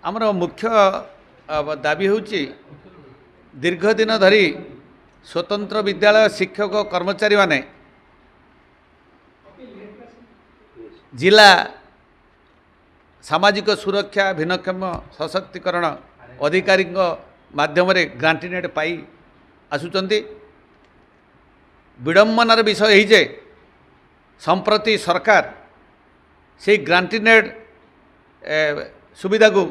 आमर मुख्य दाबी हूँ दीर्घ दिन धरी स्वतंत्र विद्यालय शिक्षक कर्मचारी माने जिला सामाजिक सुरक्षा भिन्नक्षम सशक्तिकरण अधिकारी माध्यम ग्रांटीनेट पाई आसुचंती। विडंबनार विषय यही जे संप्रति सरकार से ग्रांटीनेट सुविधा को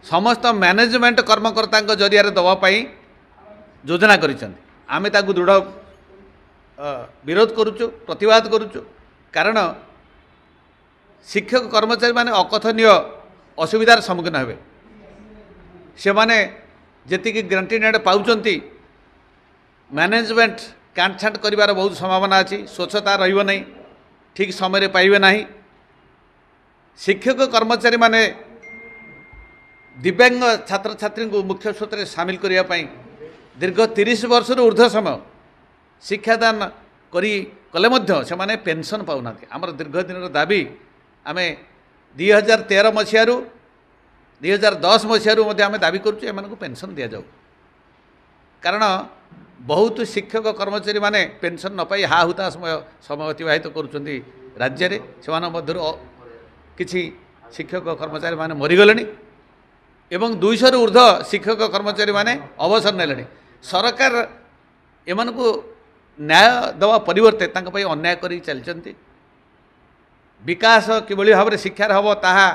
समस्त मैनेजमेंट कर्मकर्ता जरिया दवापाई योजना करिसेंती। आमे ताकु दृढ़ विरोध करुचु, प्रतिवाद करुचु। कारण शिक्षक कर्मचारी माने अकथनीय असुविधार सम्मुखीन हेबे। से माने जेतिकी ग्रांटीनेट पाउचंती मैनेजमेंट काटछाट करिवार बहुत संभावना अच्छी। स्वच्छता रहिबो नहीं, ठीक समय पाइबे नहीं। शिक्षक कर्मचारी माने दिव्यांग छात्र छात्री को मुख्य स्रोत में सामिल करने दीर्घ 30 वर्ष ऊर्ध्व समय शिक्षादान कले से माने पेंशन पाऊना। आमर दीर्घ दिन दाबी आमे 2013 मसीह 2010 मसीह आमे दाबी करुँ एम पेंशन दि जाऊ। कारण बहुत शिक्षक कर्मचारी माने पेंशन न पाई हाहुता समय अतिवाहित करुँच राज्य में। से किछि शिक्षक कर्मचारी माने मरीगले एवं 200 ऊर्ध्व शिक्षक कर्मचारी माने अवसर नेले। सरकार एमानकु न्याय दवा परिवर्ते अन्याय करी चलचंती। विकास किभली भाव शिक्षार हम ताहा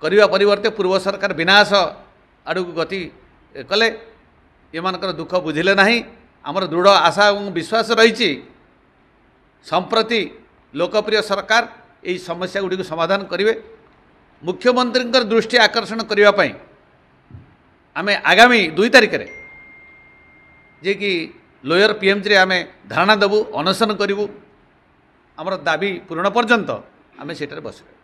करिवा परिवर्ते पूर्व सरकार विनाश आड़क गति कले। एमानकर दुख बुझिले नहीं। आमर दृढ़ आशा और विश्वास रही संप्रति लोकप्रिय सरकार यही समस्या गुड़ी को समाधान करेंगे। मुख्यमंत्री दृष्टि आकर्षण करने आमे आगामी 2 तारिख रे जे कि लोयर पीएमसी रे आमे धारणा देबू, अनशन करूँ। आमर दाबी पूर्ण पर्यंत आमे सेठारे बसबू।